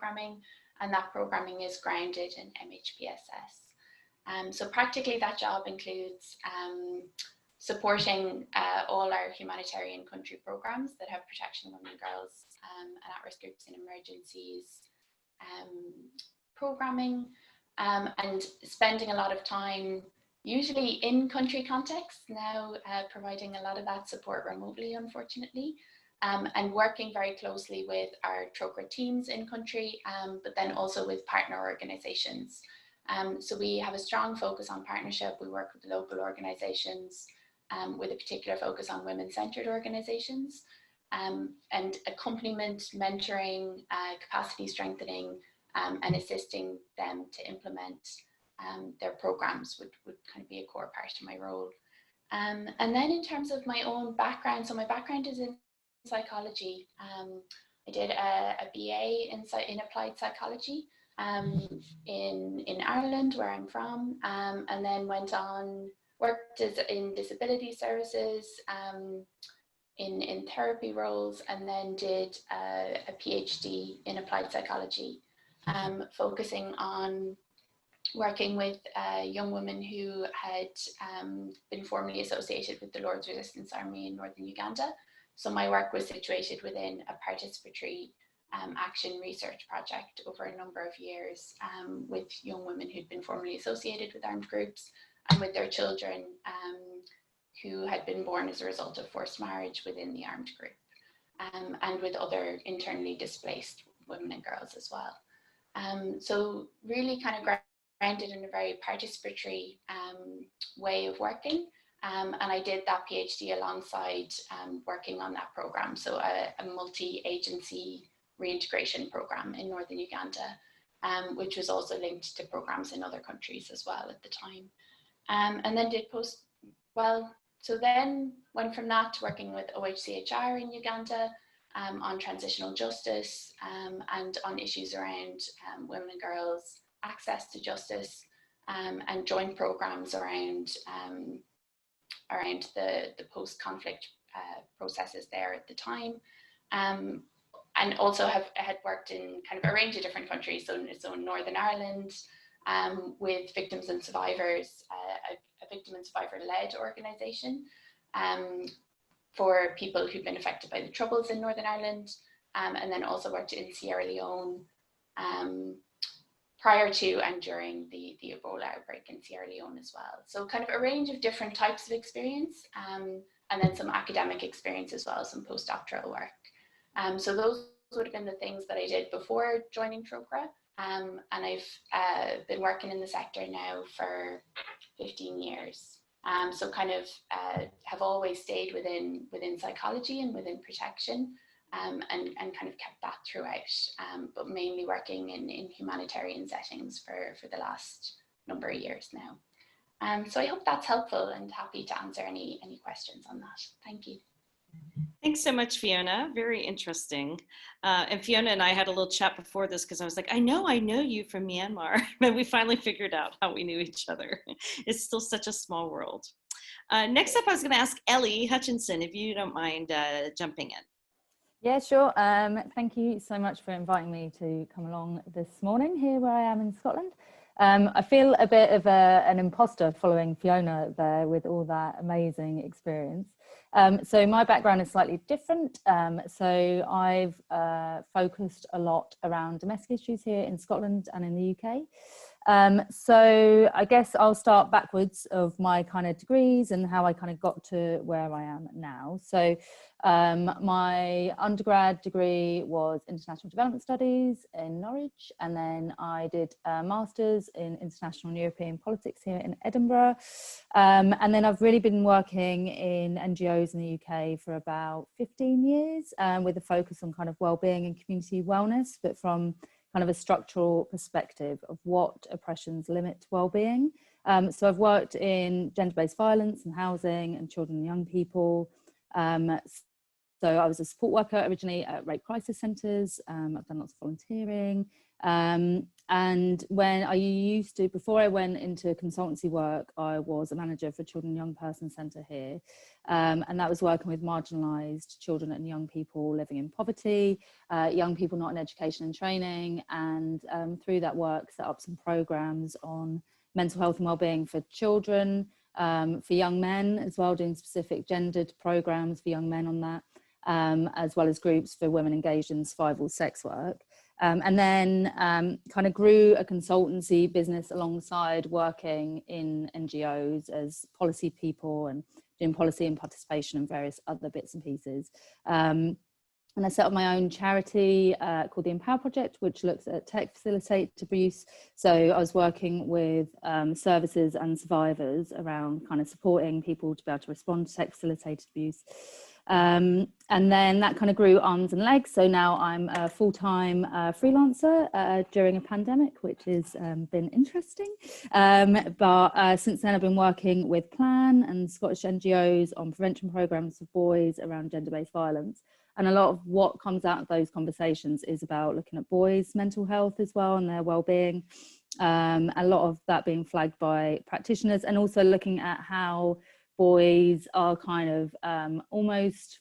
programming, and that programming is grounded in MHPSS. So practically that job includes supporting all our humanitarian country programs that have protection of women and girls and at-risk groups in emergencies programming, and spending a lot of time usually in country context, now providing a lot of that support remotely, unfortunately, and working very closely with our Trocaire teams in country, but then also with partner organisations. So we have a strong focus on partnership. We work with local organisations with a particular focus on women-centred organisations, and accompaniment, mentoring, capacity strengthening, and assisting them to implement their programs would kind of be a core part of my role. And then in terms of my own background, so my background is in psychology. I did a BA in applied psychology in Ireland, where I'm from, and then went on, worked in disability services, in therapy roles, and then did a PhD in applied psychology, focusing on working with young women who had been formerly associated with the Lord's Resistance Army in northern Uganda. So my work was situated within a participatory action research project over a number of years with young women who'd been formerly associated with armed groups and with their children who had been born as a result of forced marriage within the armed group, and with other internally displaced women and girls as well. So really kind of grounded in a very participatory way of working. And I did that PhD alongside working on that program. So a multi-agency reintegration program in northern Uganda, which was also linked to programs in other countries as well at the time. And then did so then went from that to working with OHCHR in Uganda on transitional justice and on issues around women and girls' access to justice, and joint programs around the post-conflict processes there at the time, and also had worked in kind of a range of different countries. So Northern Ireland with victims and survivors, a victim and survivor-led organisation for people who've been affected by the Troubles in Northern Ireland, and then also worked in Sierra Leone prior to and during the Ebola outbreak in Sierra Leone as well. So kind of a range of different types of experience, and then some academic experience as well, some postdoctoral work. So those would have been the things that I did before joining Trocaire, and I've been working in the sector now for 15 years. So kind of have always stayed within psychology and within protection, and kind of kept that throughout, but mainly working in humanitarian settings for the last number of years now. So I hope that's helpful, and happy to answer any questions on that. Thank you. Thanks so much, Fiona. Very interesting. And Fiona and I had a little chat before this because I was like, I know you from Myanmar, but we finally figured out how we knew each other. It's still such a small world. Next up, I was going to ask Ellie Hutchinson, if you don't mind jumping in. Yeah, sure. Thank you so much for inviting me to come along this morning here where I am in Scotland. I feel a bit of an imposter following Fiona there with all that amazing experience. So my background is slightly different. So I've focused a lot around domestic issues here in Scotland and in the UK. So I guess I'll start backwards of my kind of degrees and how I kind of got to where I am now. So my undergrad degree was International Development Studies in Norwich, and then I did a master's in International and European Politics here in Edinburgh. And then I've really been working in NGOs in the UK for about 15 years, with a focus on kind of wellbeing and community wellness, but from kind of a structural perspective of what oppressions limit well-being. So I've worked in gender-based violence and housing and children and young people, So I was a support worker originally at rape crisis centres. I've done lots of volunteering. And when I before I went into consultancy work, I was a manager for Children and Young Person Centre here. And that was working with marginalised children and young people living in poverty, young people not in education and training. And through that work, set up some programmes on mental health and wellbeing for children, for young men as well, doing specific gendered programmes for young men on that. As well as groups for women engaged in survival sex work. And then kind of grew a consultancy business alongside working in NGOs as policy people and doing policy and participation and various other bits and pieces. And I set up my own charity called the Empower Project, which looks at tech facilitator abuse. So I was working with services and survivors around kind of supporting people to be able to respond to tech facilitated abuse. And then that kind of grew arms and legs. So now I'm a full-time freelancer during a pandemic, which has been interesting. But since then I've been working with Plan and Scottish NGOs on prevention programmes for boys around gender-based violence. And a lot of what comes out of those conversations is about looking at boys' mental health as well and their well-being. A lot of that being flagged by practitioners, and also looking at how boys are kind of almost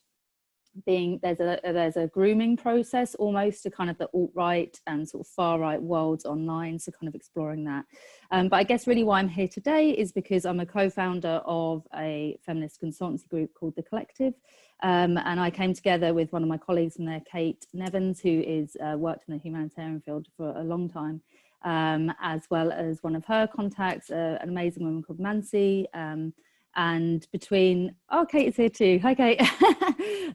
being, there's a grooming process almost to kind of the alt-right and sort of far-right worlds online, so kind of exploring that. But I guess really why I'm here today is because I'm a co-founder of a feminist consultancy group called The Collective, and I came together with one of my colleagues from there, Kate Nevins, who is worked in the humanitarian field for a long time, as well as one of her contacts, an amazing woman called Mansi. And between, oh, Kate is here too. Hi, Kate.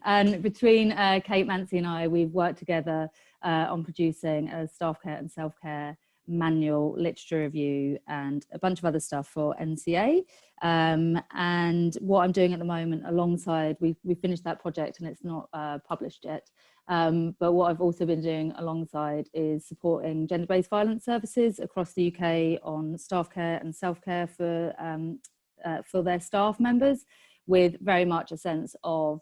And between Kate, Mansi and I, we've worked together on producing a staff care and self-care manual, literature review, and a bunch of other stuff for NCA. And what I'm doing at the moment alongside, we finished that project and it's not published yet. But what I've also been doing alongside is supporting gender-based violence services across the UK on staff care and self-care for their staff members, with very much a sense of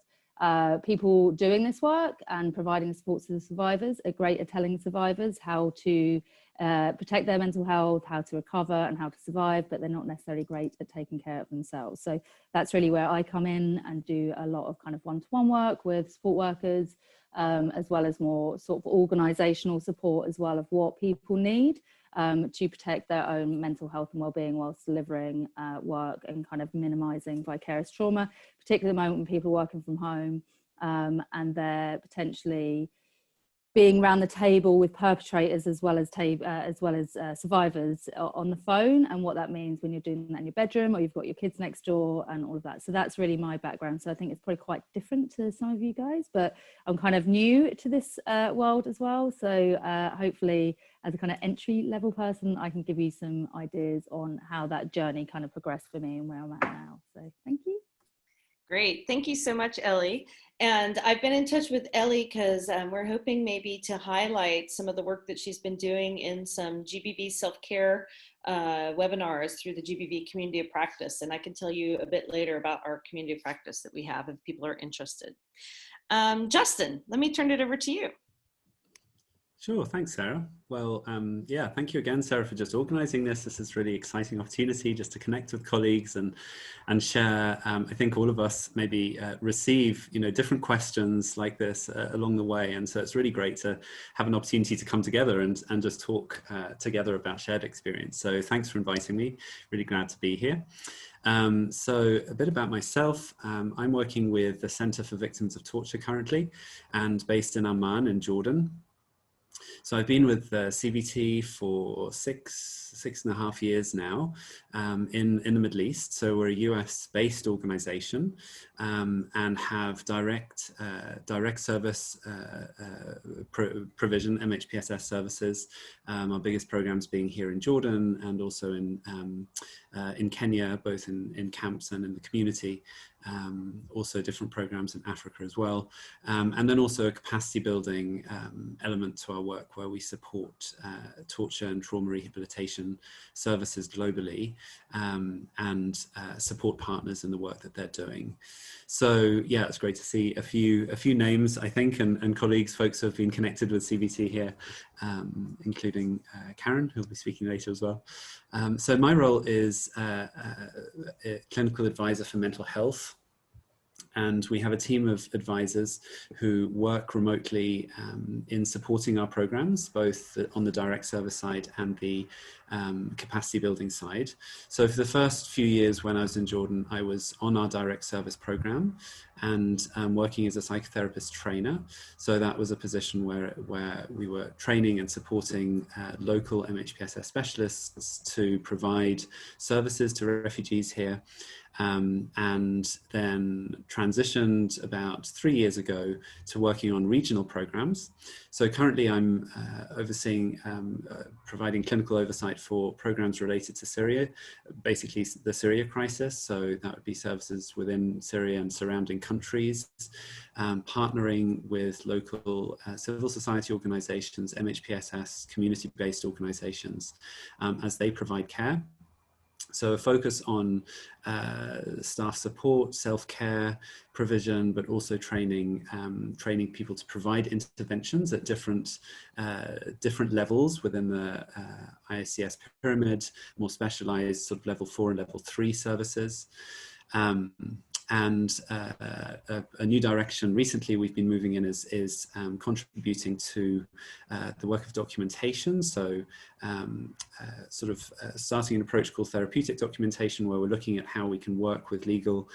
people doing this work and providing support to the survivors are great at telling survivors how to protect their mental health, how to recover and how to survive, but they're not necessarily great at taking care of themselves. So that's really where I come in and do a lot of kind of one-to-one work with support workers, as well as more sort of organisational support as well of what people need to protect their own mental health and well-being whilst delivering work and kind of minimising vicarious trauma, particularly at the moment when people are working from home and they're potentially being around the table with perpetrators as well as survivors on the phone, and what that means when you're doing that in your bedroom or you've got your kids next door and all of that. So that's really my background. So I think it's probably quite different to some of you guys, but I'm kind of new to this world as well. So hopefully as a kind of entry level person, I can give you some ideas on how that journey kind of progressed for me and where I'm at now. So thank you. Great. Thank you so much, Ellie. And I've been in touch with Ellie because we're hoping maybe to highlight some of the work that she's been doing in some GBV self-care webinars through the GBV community of practice. And I can tell you a bit later about our community of practice that we have if people are interested. Justin, let me turn it over to you. Sure, thanks, Sarah. Well, yeah, thank you again, Sarah, for just organising this. This is a really exciting opportunity just to connect with colleagues and share. I think all of us maybe receive, different questions like this along the way, and so it's really great to have an opportunity to come together and just talk together about shared experience. So thanks for inviting me. Really glad to be here. So a bit about myself. I'm working with the Centre for Victims of Torture currently, and based in Amman in Jordan. So I've been with CVT for six and a half years now in the Middle East. So we're a US-based organization and have direct service provision, MHPSS services. Our biggest programs being here in Jordan and also in Kenya, both in camps and in the community. also different programs in Africa as well, and then also a capacity building element to our work where we support torture and trauma rehabilitation services globally, and support partners in the work that they're doing. So yeah, it's great to see a few names, I think, and colleagues, folks who have been connected with CBT here, including Karen, who'll be speaking later as well. So my role is a clinical advisor for mental health. And we have a team of advisors who work remotely in supporting our programs, both on the direct service side and the capacity building side. So for the first few years when I was in Jordan, I was on our direct service program and working as a psychotherapist trainer. So that was a position where we were training and supporting local MHPSS specialists to provide services to refugees here. And then transitioned about 3 years ago to working on regional programs. So currently I'm overseeing, providing clinical oversight for programs related to Syria, basically the Syria crisis. So that would be services within Syria and surrounding countries, partnering with local civil society organizations, MHPSS, community-based organizations, as they provide care. So a focus on staff support, self-care provision, but also training people to provide interventions at different levels within the ICRC pyramid, more specialized sort of level 4 and level 3 services. And a new direction recently we've been moving in is contributing to the work of documentation. So starting an approach called Therapeutic Documentation, where we're looking at how we can work with legal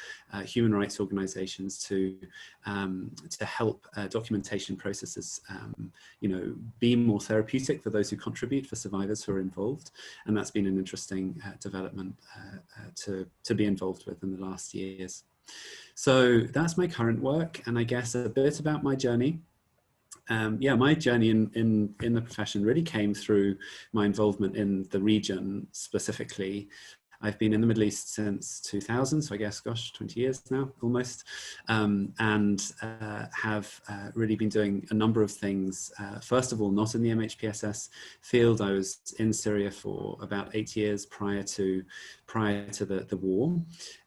human rights organizations to help documentation processes be more therapeutic for those who contribute, for survivors who are involved. And that's been an interesting development to be involved with in the last years. So that's my current work, and I guess a bit about my journey. My journey in the profession really came through my involvement in the region specifically. I've been in the Middle East since 2000, so I guess, gosh, 20 years now, almost, and have really been doing a number of things. First of all, not in the MHPSS field. I was in Syria for about 8 years prior to the war,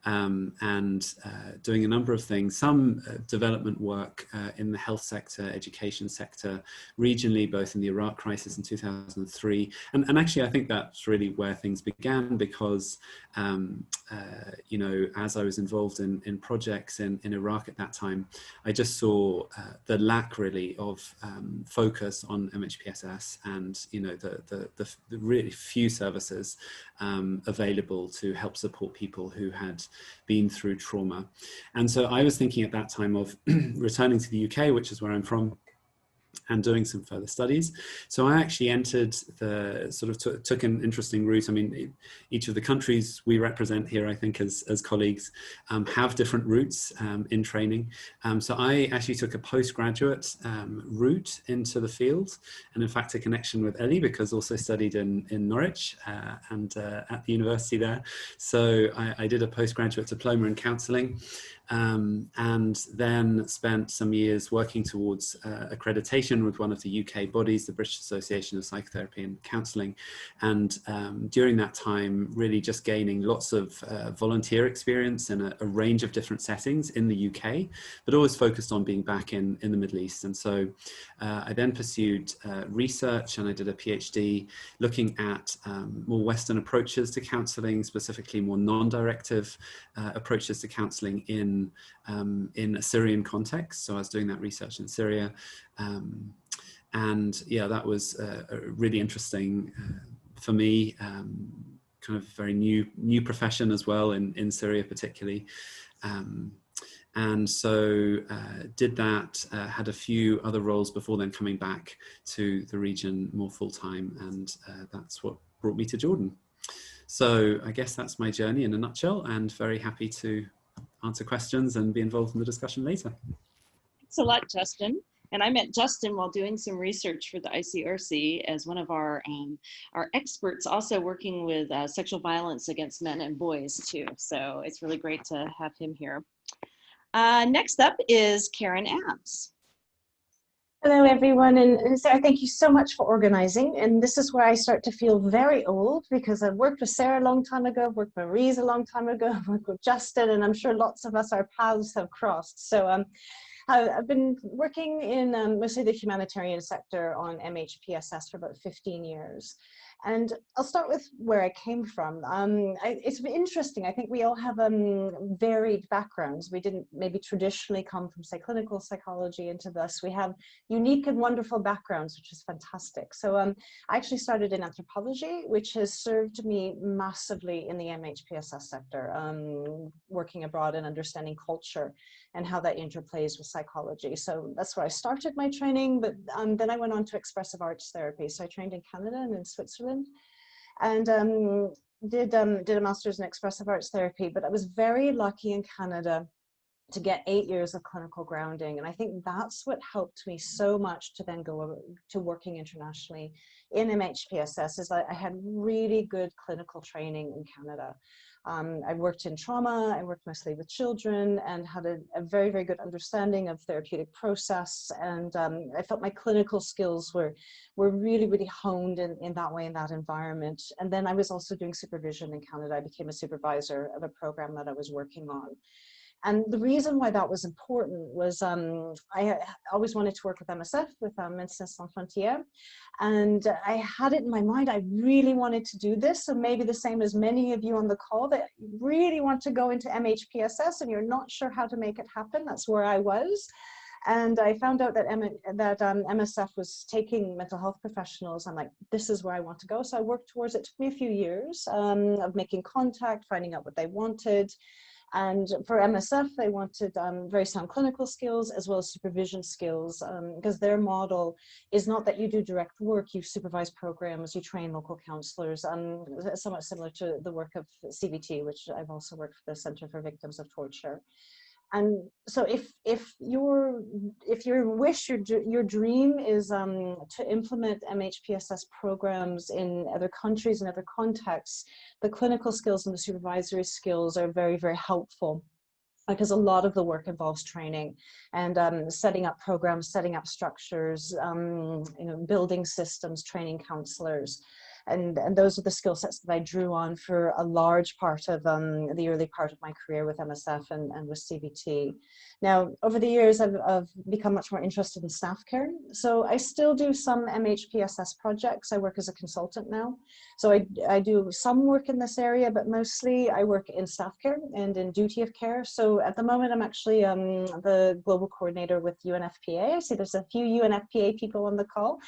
and doing a number of things, some development work in the health sector, education sector, regionally, both in the Iraq crisis in 2003. And actually, I think that's really where things began, because as I was involved in projects in Iraq at that time, I just saw the lack really of focus on MHPSS, and the really few services available to help support people who had been through trauma. And so I was thinking at that time of returning to the UK, which is where I'm from, and doing some further studies. So I actually entered took an interesting route. I mean, each of the countries we represent here, I think as colleagues, have different routes in training. So I actually took a postgraduate route into the field, and in fact a connection with Ellie, because also studied in Norwich and at the university there. So I did a postgraduate diploma in counselling, and then spent some years working towards accreditation with one of the UK bodies, the British Association of Psychotherapy and Counselling. And during that time, really just gaining lots of volunteer experience in a range of different settings in the UK, but always focused on being back in the Middle East. And so I then pursued research, and I did a PhD looking at more Western approaches to counselling, specifically more non-directive approaches to counselling in a Syrian context. So I was doing that research in Syria. And yeah, that was really interesting for me, kind of very new profession as well in Syria particularly. And so did that, had a few other roles before then coming back to the region more full-time, and that's what brought me to Jordan. So I guess that's my journey in a nutshell, and very happy to answer questions and be involved in the discussion later. Thanks a lot, Justin. And I met Justin while doing some research for the ICRC as one of our experts, also working with sexual violence against men and boys too. So it's really great to have him here. Next up is Karen Abbs. Hello, everyone. And Sarah, thank you so much for organizing. And this is where I start to feel very old, because I've worked with Sarah a long time ago, I've worked with Maryse a long time ago, I've worked with Justin, and I'm sure lots of us, our paths have crossed. So I've been working in mostly the humanitarian sector on MHPSS for about 15 years. And I'll start with where I came from. It's interesting. I think we all have varied backgrounds. We didn't maybe traditionally come from, say, clinical psychology into this. We have unique and wonderful backgrounds, which is fantastic. So I actually started in anthropology, which has served me massively in the MHPSS sector, working abroad and understanding culture and how that interplays with psychology. So that's where I started my training, but then I went on to expressive arts therapy. So I trained in Canada and in Switzerland, and did a master's in expressive arts therapy. But I was very lucky in Canada to get 8 years of clinical grounding. And I think that's what helped me so much to then go to working internationally in MHPSS, is that I had really good clinical training in Canada. I worked in trauma, I worked mostly with children, and had a very, very good understanding of therapeutic process. And I felt my clinical skills were really, really honed in that way, in that environment. And then I was also doing supervision in Canada. I became a supervisor of a program that I was working on. And the reason why that was important was I always wanted to work with MSF, with Médecins Sans Frontières. And I had it in my mind, I really wanted to do this. So maybe the same as many of you on the call that really want to go into MHPSS and you're not sure how to make it happen. That's where I was. And I found out that MSF was taking mental health professionals. I'm like, this is where I want to go. So I worked towards it. It took me a few years of making contact, finding out what they wanted. And for MSF, they wanted very sound clinical skills as well as supervision skills, because their model is not that you do direct work, you supervise programs, you train local counselors, somewhat similar to the work of CBT, which I've also worked for the Center for Victims of Torture. And so if your wish, your dream is to implement MHPSS programs in other countries and other contexts, the clinical skills and the supervisory skills are very, very helpful, because a lot of the work involves training and setting up programs, setting up structures, building systems, training counselors. And those are the skill sets that I drew on for a large part of the early part of my career with MSF and with CBT. Now, over the years, I've become much more interested in staff care. So I still do some MHPSS projects. I work as a consultant now. So I do some work in this area, but mostly I work in staff care and in duty of care. So at the moment, I'm actually the global coordinator with UNFPA. I see there's a few UNFPA people on the call.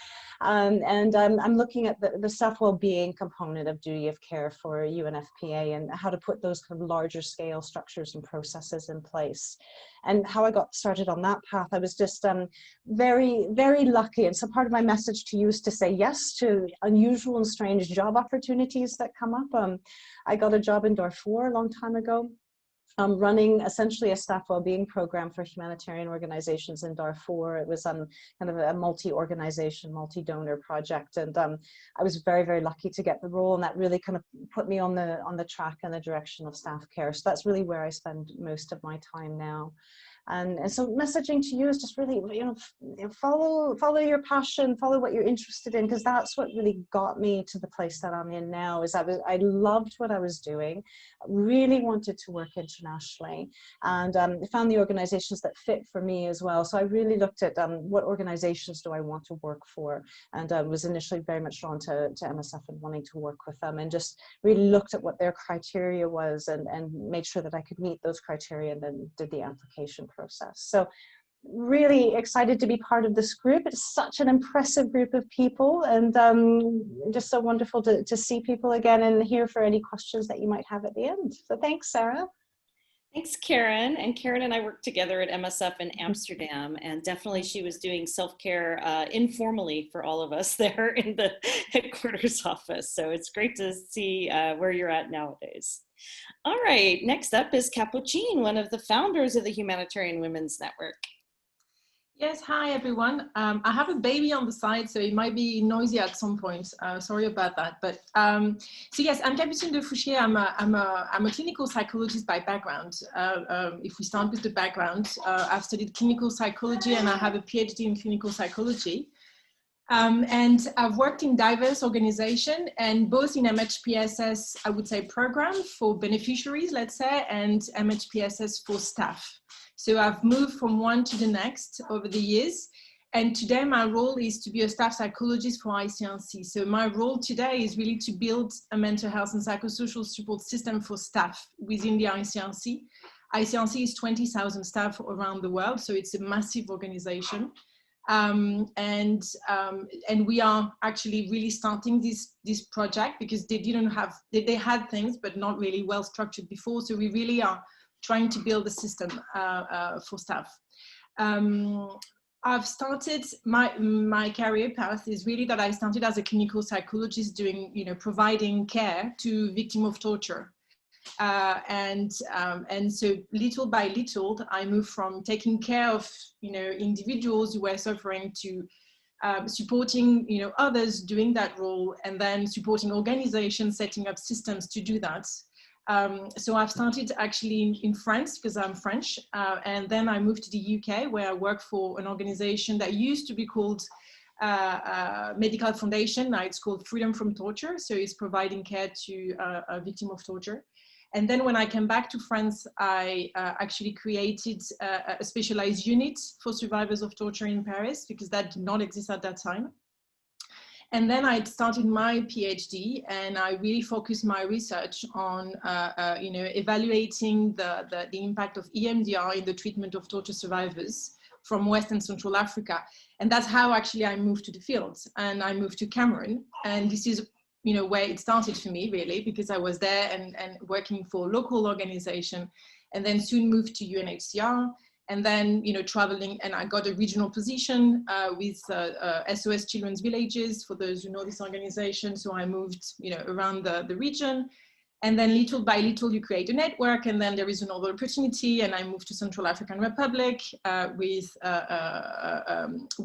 And I'm looking at the staff well-being component of duty of care for UNFPA and how to put those kind of larger scale structures and processes in place. And how I got started on that path, I was just very, very lucky. And so part of my message to you is to say yes to unusual and strange job opportunities that come up. I got a job in Darfur a long time ago. Running essentially a staff well-being program for humanitarian organizations in Darfur. It was kind of a multi-organization, multi-donor project, and I was very, very lucky to get the role, and that really kind of put me on the track and the direction of staff care. So that's really where I spend most of my time now. And so messaging to you is just really, follow your passion, follow what you're interested in, because that's what really got me to the place that I'm in now. Is I loved what I was doing, really wanted to work internationally, and found the organizations that fit for me as well. So I really looked at what organizations do I want to work for, and was initially very much drawn to MSF and wanting to work with them, and just really looked at what their criteria was and made sure that I could meet those criteria, and then did the application process. So really excited to be part of this group. It's such an impressive group of people, and just so wonderful to see people again and hear for any questions that you might have at the end. So thanks, Sarah. Thanks, Karen. And Karen and I worked together at MSF in Amsterdam, and definitely she was doing self-care informally for all of us there in the headquarters office. So it's great to see where you're at nowadays. All right, next up is Capucine, one of the founders of the Humanitarian Women's Network. Yes, hi everyone. I have a baby on the side, so it might be noisy at some point. Sorry about that. But so yes, I'm Capucine de Fouchier. I'm a clinical psychologist by background. If we start with the background, I've studied clinical psychology and I have a PhD in clinical psychology. And I've worked in diverse organizations, and both in MHPSS, I would say, program for beneficiaries, let's say, and MHPSS for staff. So I've moved from one to the next over the years. And today my role is to be a staff psychologist for ICRC. So my role today is really to build a mental health and psychosocial support system for staff within the ICRC. ICRC is 20,000 staff around the world, so it's a massive organization. And we are actually really starting this project because they didn't have, they had things, but not really well structured before. So we really are trying to build a system for staff. I've started, my career path is really that I started as a clinical psychologist doing, providing care to victims of torture. And so little by little, I moved from taking care of, individuals who were suffering to supporting, others doing that role, and then supporting organizations, setting up systems to do that. So I've started actually in France because I'm French, and then I moved to the UK where I work for an organization that used to be called Medical Foundation. Now it's called Freedom from Torture. So it's providing care to a victim of torture. And then when I came back to France, I actually created a specialized unit for survivors of torture in Paris because that did not exist at that time. And then I started my PhD, and I really focused my research on, evaluating the impact of EMDR in the treatment of torture survivors from West and Central Africa. And that's how actually I moved to the field, and I moved to Cameroon. And this is, where it started for me really, because I was there and working for a local organization, and then soon moved to UNHCR. And then, traveling, and I got a regional position with SOS Children's Villages, for those who know this organization. So I moved, around the region. And then little by little, you create a network, and then there is another opportunity. And I moved to Central African Republic with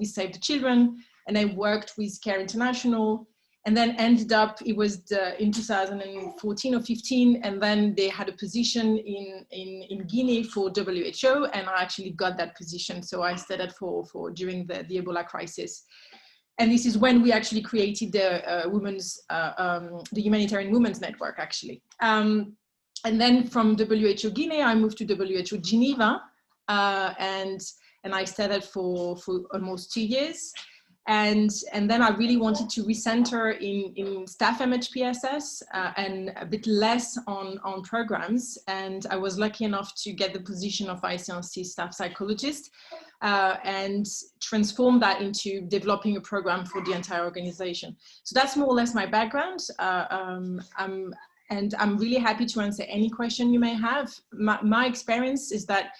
Save the Children. And I worked with Care International. And then ended up, it was in 2014 or 15, and then they had a position in Guinea for WHO, and I actually got that position. So I studied for during the Ebola crisis. And this is when we actually created the the Humanitarian Women's Network, actually. And then from WHO Guinea, I moved to WHO Geneva, and I studied for almost 2 years. And then I really wanted to recenter in staff MHPSS and a bit less on programs. And I was lucky enough to get the position of ICRC staff psychologist and transform that into developing a program for the entire organization. So that's more or less my background. And I'm really happy to answer any question you may have. My experience is that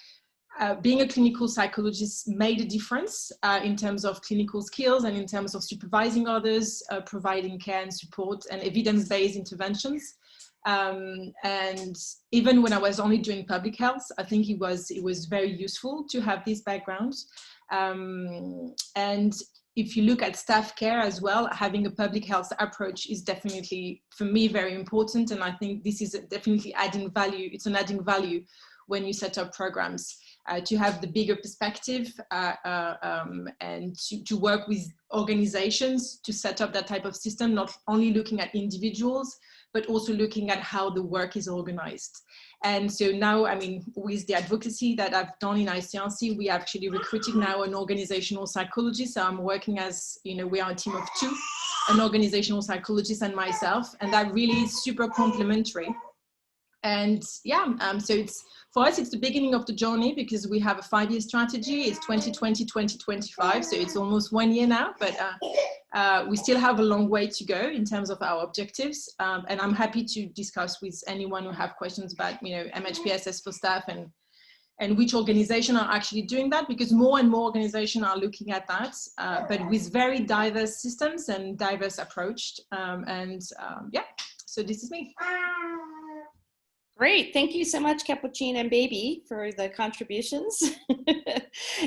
being a clinical psychologist made a difference in terms of clinical skills and in terms of supervising others, providing care and support and evidence-based interventions. And even when I was only doing public health, I think it was very useful to have this background. And if you look at staff care as well, having a public health approach is definitely, for me, very important. And I think this is definitely adding value. It's an adding value when you set up programs. To have the bigger perspective and to work with organizations to set up that type of system, not only looking at individuals, but also looking at how the work is organized. And so now, I mean, with the advocacy that I've done in ICRC, we actually recruited now an organizational psychologist. So I'm working as, we are a team of 2, an organizational psychologist and myself, and that really is super complementary. And yeah, so for us, it's the beginning of the journey because we have a 5-year strategy. It's 2020-2025, so it's almost 1 year now, but we still have a long way to go in terms of our objectives. And I'm happy to discuss with anyone who have questions about, MHPSS for staff and which organization are actually doing that, because more and more organizations are looking at that, but with very diverse systems and diverse approach. Yeah, so this is me. Great. Thank you so much, Capucine and Baby, for the contributions.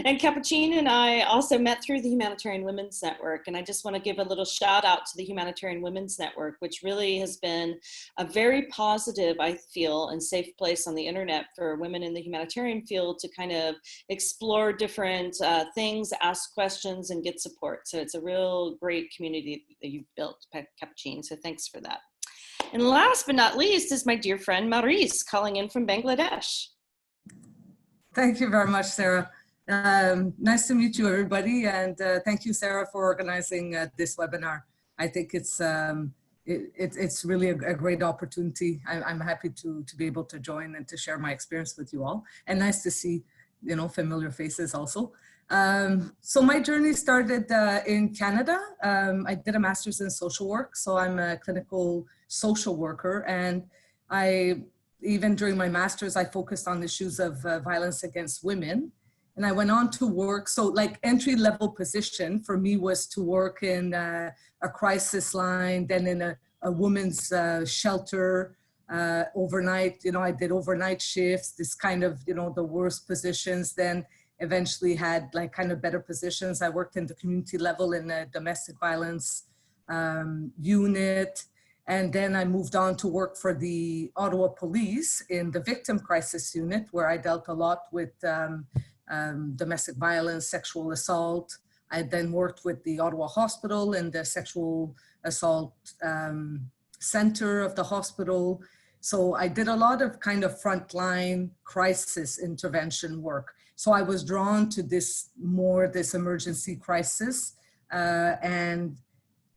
And Capucine and I also met through the Humanitarian Women's Network. And I just want to give a little shout out to the Humanitarian Women's Network, which really has been a very positive, I feel, and safe place on the internet for women in the humanitarian field to kind of explore different things, ask questions, and get support. So it's a real great community that you've built, Capucine. So thanks for that. And last but not least is my dear friend Maurice, calling in from Bangladesh. Thank you very much, Sarah. Nice to meet you, everybody. And thank you, Sarah, for organizing this webinar. I think it's really a great opportunity. I'm happy to be able to join and to share my experience with you all. And nice to see, you know, familiar faces also. So my journey started in Canada. I did a master's in social work, so I'm a clinical social worker, and even during my master's, I focused on issues of violence against women. And I went on to work, so like entry-level position for me was to work in a crisis line, then in a women's shelter, overnight. You know, I did overnight shifts, this kind of, you know, the worst positions, then eventually had like kind of better positions. I worked in the community level in a domestic violence unit. And then I moved on to work for the Ottawa Police in the victim crisis unit, where I dealt a lot with domestic violence, sexual assault. I then worked with the Ottawa Hospital in the sexual assault center of the hospital. So I did a lot of kind of frontline crisis intervention work. So I was drawn to this emergency crisis,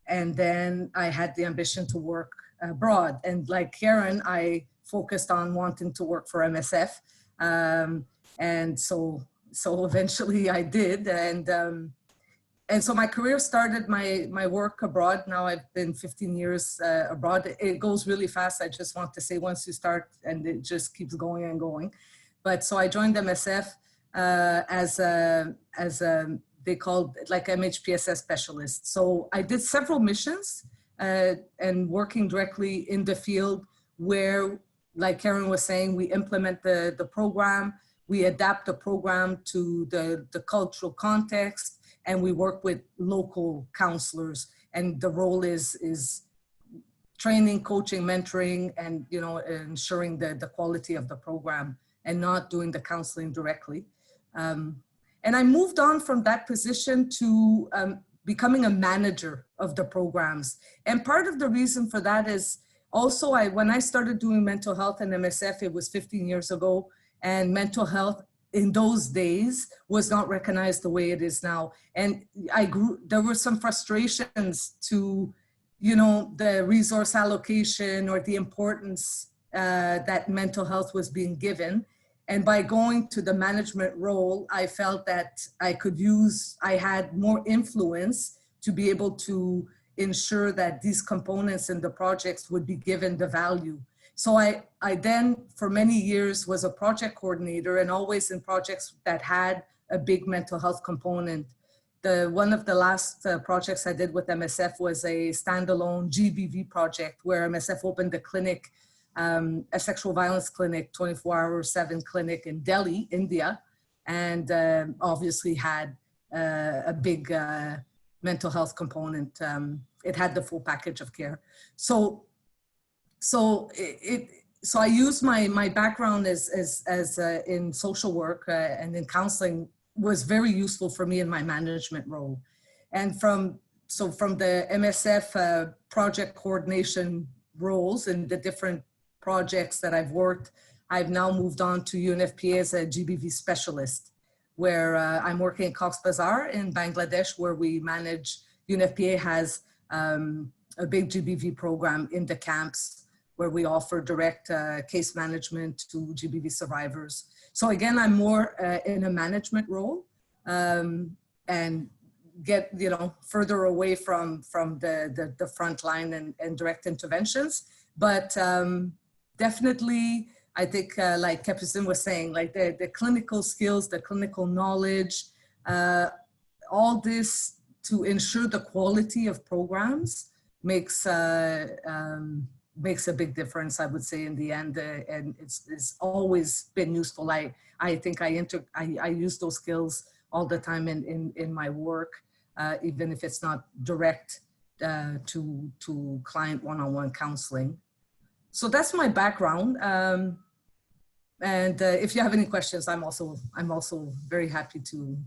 and then I had the ambition to work abroad. And like Karen, I focused on wanting to work for MSF. And so eventually I did. And so my career started my work abroad. Now I've been 15 years abroad. It goes really fast. I just want to say once you start, and it just keeps going and going. But so I joined MSF as they called it like MHPSS specialist. So I did several missions and working directly in the field where, like Karen was saying, we implement the program, we adapt the program to the cultural context, and we work with local counselors. And the role is training, coaching, mentoring, and, you know, ensuring the quality of the program and not doing the counseling directly. And I moved on from that position to becoming a manager of the programs. And part of the reason for that is also when I started doing mental health in MSF, it was 15 years ago, and mental health in those days was not recognized the way it is now. And there were some frustrations to, you know, the resource allocation or the importance that mental health was being given. And by going to the management role, I felt that I had more influence to be able to ensure that these components in the projects would be given the value. So I then, for many years, was a project coordinator, and always in projects that had a big mental health component. One of the last projects I did with MSF was a standalone GBV project where MSF opened a clinic, a sexual violence clinic, 24/7 clinic in Delhi, India, and obviously had a big mental health component. It had the full package of care. So I use my background as in social work and in counseling was very useful for me in my management role. And from the MSF project coordination roles and the different projects that I've worked, I've now moved on to UNFPA as a GBV specialist, where I'm working in Cox's Bazar in Bangladesh, where we manage, UNFPA has a big GBV program in the camps where we offer direct case management to GBV survivors. So again, I'm more in a management role and get, you know, further away from the front line and direct interventions. But definitely, I think like Capucine was saying, like the clinical skills, the clinical knowledge, all this to ensure the quality of programs makes makes a big difference, I would say, in the end, and it's always been useful. I think I use those skills all the time in my work, even if it's not direct to client one-on-one counseling. So that's my background. And if you have any questions, I'm also very happy to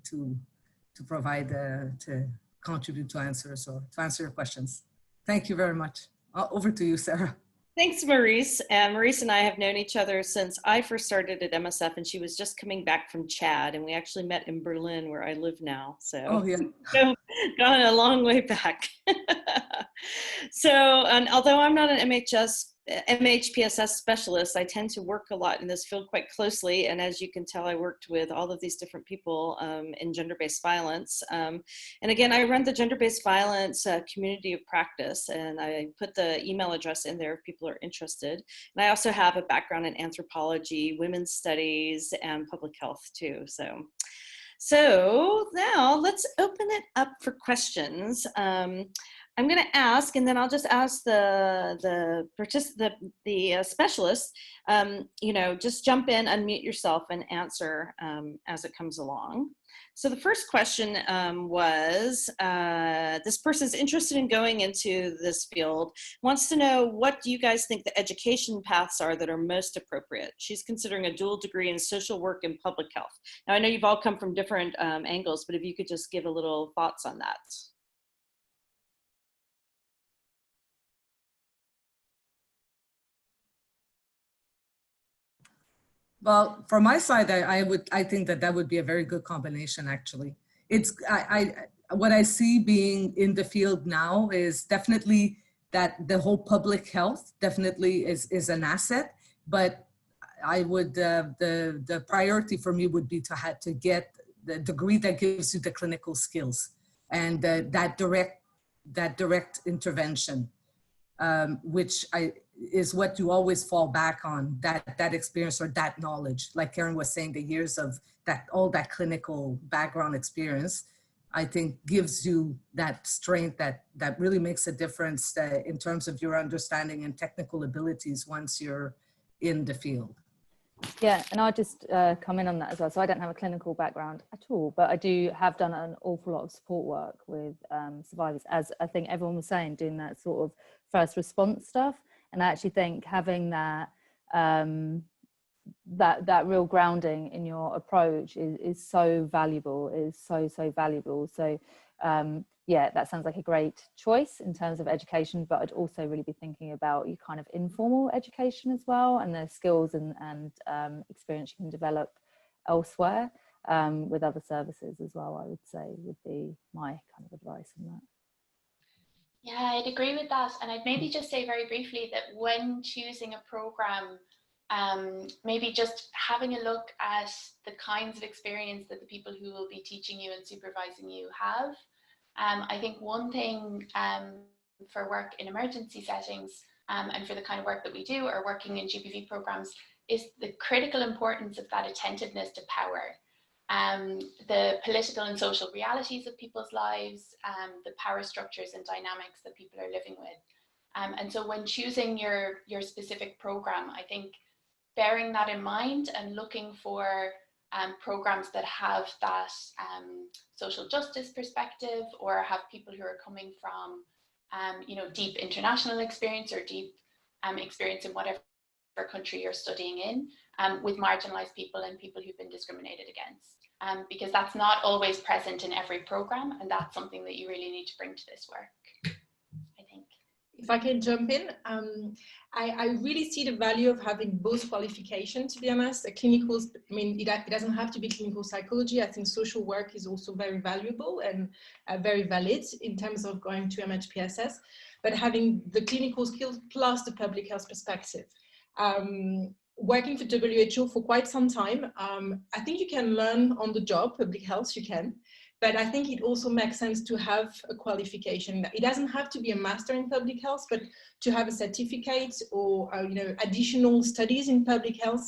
provide, to contribute to answers or to answer your questions. Thank you very much. Over to you, Sarah. Thanks, Maurice. Maurice and I have known each other since I first started at MSF, and she was just coming back from Chad, and we actually met in Berlin, where I live now. So, oh, yeah. So gone a long way back. So, and although I'm not an MHPSS specialist, I tend to work a lot in this field quite closely. And as you can tell, I worked with all of these different people in gender-based violence. And again, I run the gender-based violence community of practice, and I put the email address in there if people are interested. And I also have a background in anthropology, women's studies, and public health too. So now let's open it up for questions. I'm going to ask, and then I'll just ask the specialist, you know, just jump in, unmute yourself, and answer as it comes along. So the first question was, this person's interested in going into this field, wants to know, what do you guys think the education paths are that are most appropriate? She's considering a dual degree in social work and public health. Now, I know you've all come from different angles, but if you could just give a little thoughts on that. Well, from my side, I think that would be a very good combination. Actually, it's what I see being in the field now is definitely that the whole public health definitely is an asset, but I would the priority for me would be to get the degree that gives you the clinical skills and that direct intervention, which is what you always fall back on, that experience or that knowledge. Like Karen was saying, the years of all that clinical background experience, I think gives you that strength that really makes a difference in terms of your understanding and technical abilities once you're in the field. Yeah, and I'll just come in on that as well. So I don't have a clinical background at all, but I have done an awful lot of support work with survivors, as I think everyone was saying, doing that sort of first response stuff. And I actually think having that that real grounding in your approach is so valuable, so valuable. So yeah, that sounds like a great choice in terms of education, but I'd also really be thinking about your kind of informal education as well, and the skills and experience you can develop elsewhere with other services as well, I would say would be my kind of advice on that. Yeah, I'd agree with that. And I'd maybe just say very briefly that when choosing a program, maybe just having a look at the kinds of experience that the people who will be teaching you and supervising you have. I think one thing for work in emergency settings and for the kind of work that we do or working in GBV programs is the critical importance of that attentiveness to power. The political and social realities of people's lives, the power structures and dynamics that people are living with. And so when choosing your specific program, I think bearing that in mind and looking for programs that have that social justice perspective or have people who are coming from you know, deep international experience or deep experience in whatever country you're studying in, with marginalized people and people who've been discriminated against. Because that's not always present in every program, and that's something that you really need to bring to this work, I think. If I can jump in, I really see the value of having both qualifications, to be honest. A clinical, I mean, it doesn't have to be clinical psychology. I think social work is also very valuable and very valid in terms of going to MHPSS, but having the clinical skills plus the public health perspective. Working for WHO for quite some time, I think you can learn on the job, public health you can, but I think it also makes sense to have a qualification. It doesn't have to be a master in public health, but to have a certificate or you know, additional studies in public health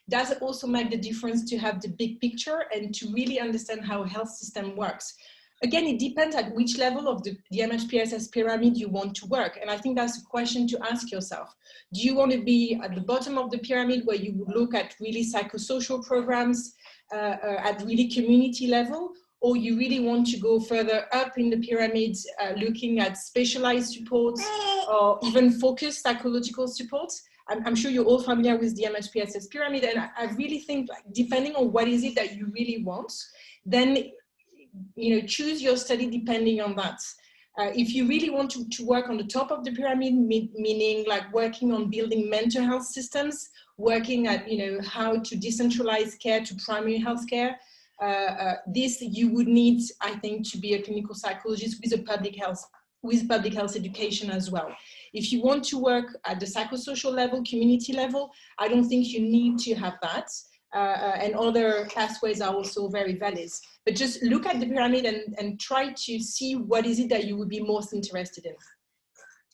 does also make the difference to have the big picture and to really understand how a health system works. again, it depends at which level of the MHPSS pyramid you want to work. And I think that's a question to ask yourself. Do you want to be at the bottom of the pyramid where you would look at really psychosocial programs at really community level? Or you really want to go further up in the pyramid, looking at specialized supports or even focused psychological supports? I'm sure you're all familiar with the MHPSS pyramid, and I really think, like, depending on what is it that you really want, then choose your study depending on that. If you really want to work on the top of the pyramid, meaning like working on building mental health systems, working at how to decentralize care to primary health care, this you would need, I think, to be a clinical psychologist with public health education as well. If you want to work at the psychosocial level, community level, I don't think you need to have that. And other pathways are also very valid. But just look at the pyramid and try to see what is it that you would be most interested in.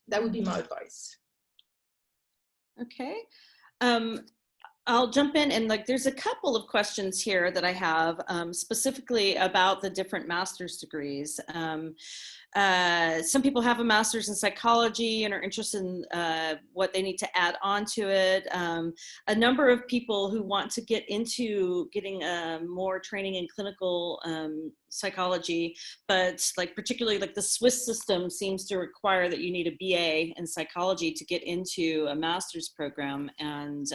That would be my advice. Okay. I'll jump in, and there's a couple of questions here that I have specifically about the different master's degrees. Some people have a master's in psychology and are interested in what they need to add on to it. A number of people who want to get into getting more training in clinical psychology, but particularly the Swiss system seems to require that you need a BA in psychology to get into a master's program. And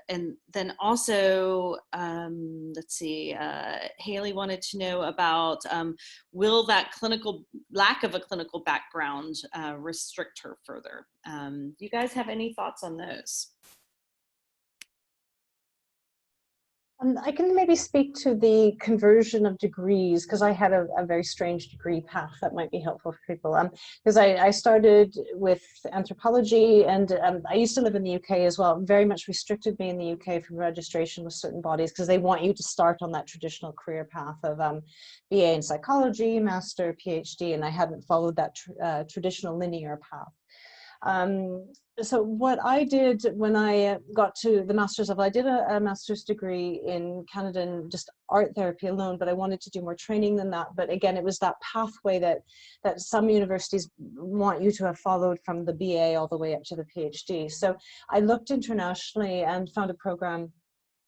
and then also, let's see, Haley wanted to know about will that lack of a clinical background restrict her further? Do you guys have any thoughts on those? I can maybe speak to the conversion of degrees, because I had a very strange degree path that might be helpful for people. Because I started with anthropology, and I used to live in the UK as well. Very much restricted me in the UK from registration with certain bodies, because they want you to start on that traditional career path of BA in psychology, master, PhD, and I hadn't followed that traditional linear path. So what I did when I got to the master's level, I did a master's degree in Canada in just art therapy alone, but I wanted to do more training than that. But again, it was that pathway that some universities want you to have followed from the BA all the way up to the PhD. So I looked internationally and found a program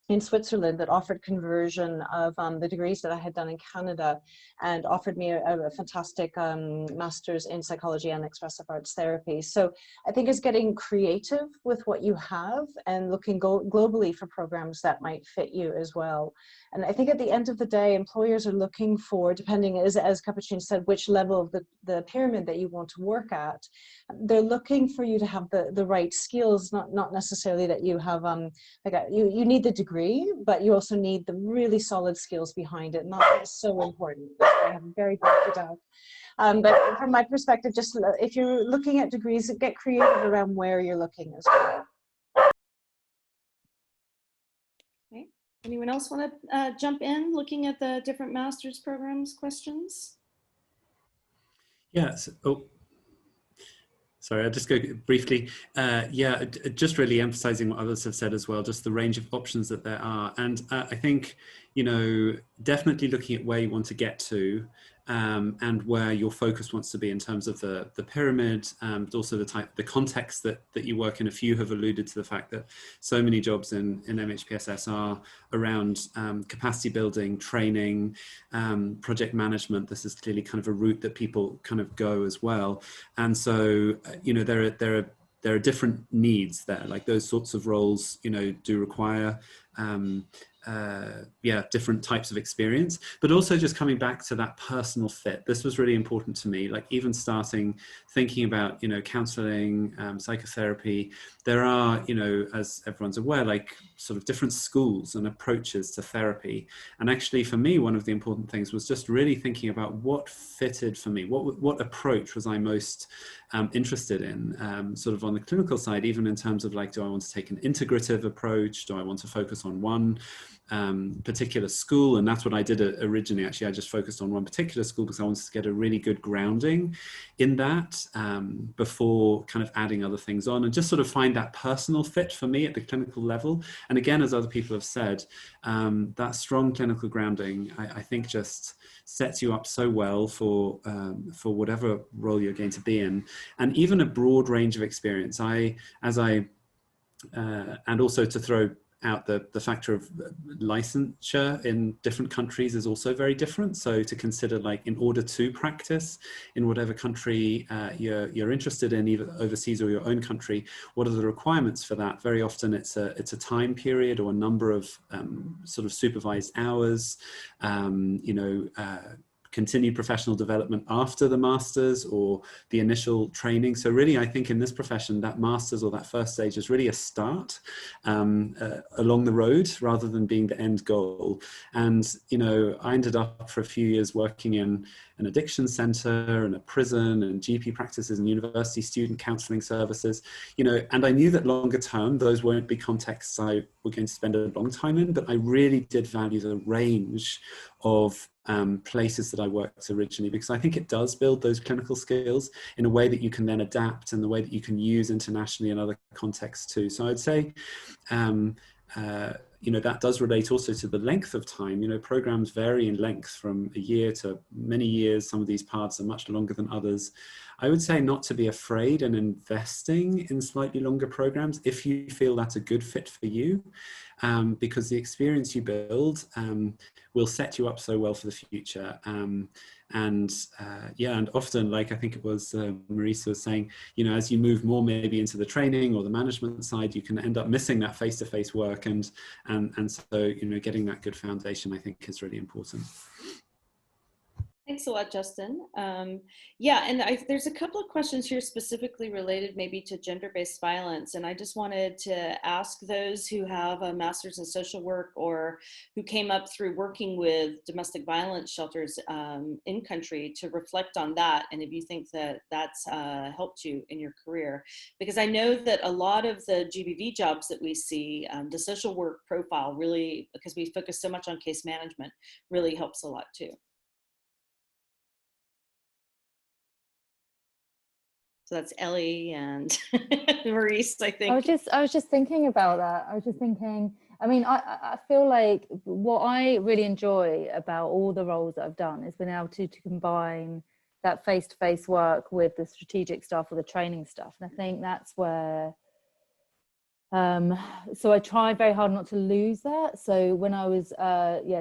in Switzerland that offered conversion of the degrees that I had done in Canada, and offered me a fantastic master's in psychology and expressive arts therapy. So I think it's getting creative with what you have and looking globally for programs that might fit you as well. And I think at the end of the day, employers are looking for, depending, as Capucine said, which level of the pyramid that you want to work at. They're looking for you to have the right skills, not necessarily that you have, you need the degree, but you also need the really solid skills behind it, and that is so important. I have very broken down. But from my perspective, just if you're looking at degrees, get creative around where you're looking as well. Okay. Anyone else want to jump in looking at the different master's programs questions? Yes. Oh. Sorry, I'll just go briefly. Yeah, just really emphasizing what others have said as well, just the range of options that there are. And I think, definitely looking at where you want to get to and where your focus wants to be in terms of the pyramid, but also the context that you work in. A few have alluded to the fact that so many jobs in MHPSS are around capacity building, training, project management. This is clearly kind of a route that people kind of go as well. And so, there are different needs there, like those sorts of roles, do require different types of experience, but also just coming back to that personal fit. This was really important to me, like even thinking about, counseling, psychotherapy. There are, as everyone's aware, like sort of different schools and approaches to therapy. And actually for me, one of the important things was just really thinking about what fitted for me, what approach was I most interested in, sort of on the clinical side, even in terms of like, do I want to take an integrative approach? Do I want to focus on one particular school, and that's what I did originally. Actually, I just focused on one particular school because I wanted to get a really good grounding in that before kind of adding other things on, and just sort of find that personal fit for me at the clinical level. And again, as other people have said, that strong clinical grounding, I think, just sets you up so well for whatever role you're going to be in, and even a broad range of experience. And also to throw out the factor of licensure in different countries is also very different. So to consider, like, in order to practice in whatever country you're interested in, either overseas or your own country, what are the requirements for that? Very often it's a time period or a number of sort of supervised hours, continued professional development after the master's or the initial training. So really, I think in this profession, that master's or that first stage is really a start along the road rather than being the end goal. And, I ended up for a few years working in an addiction center and a prison and GP practices and university student counseling services, and I knew that longer term, those won't be contexts I were going to spend a long time in, but I really did value the range of places that I worked originally, because I think it does build those clinical skills in a way that you can then adapt and the way that you can use internationally in other contexts too. So I'd say, that does relate also to the length of time. Programs vary in length from a year to many years. Some of these paths are much longer than others. I would say not to be afraid in investing in slightly longer programs if you feel that's a good fit for you, because the experience you build will set you up so well for the future. And often, like I think it was Marisa was saying, as you move more maybe into the training or the management side, you can end up missing that face-to-face work, and so getting that good foundation, I think, is really important. Thanks a lot, Justin. And there's a couple of questions here specifically related maybe to gender-based violence. And I just wanted to ask those who have a master's in social work or who came up through working with domestic violence shelters in country to reflect on that. And if you think that that's helped you in your career, because I know that a lot of the GBV jobs that we see, the social work profile really, because we focus so much on case management, really helps a lot too. So that's Ellie and Maurice, I think. I was just thinking about that. I mean, I feel like what I really enjoy about all the roles that I've done is being able to combine that face-to-face work with the strategic stuff or the training stuff. And I think that's where, so I try very hard not to lose that. So when I was,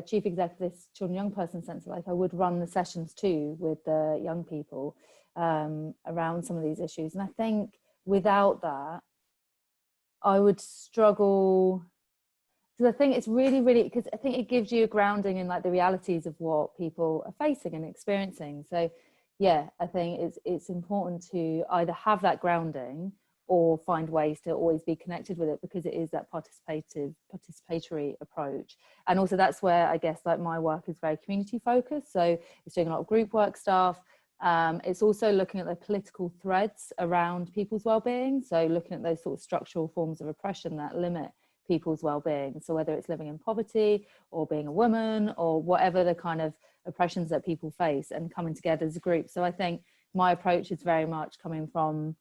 chief executive of this Children and Young Person Centre, like I would run the sessions too with the young people around some of these issues. And I think without that, I would struggle, because I think it's really, because I think it gives you a grounding in like the realities of what people are facing and experiencing. So yeah, I think it's important to either have that grounding or find ways to always be connected with it, because it is that participatory approach. And also that's where I guess like my work is very community focused. So it's doing a lot of group work stuff. It's also looking at the political threads around people's well-being. So looking at those sort of structural forms of oppression that limit people's well-being. So whether it's living in poverty or being a woman or whatever the kind of oppressions that people face, and coming together as a group. So I think my approach is very much coming from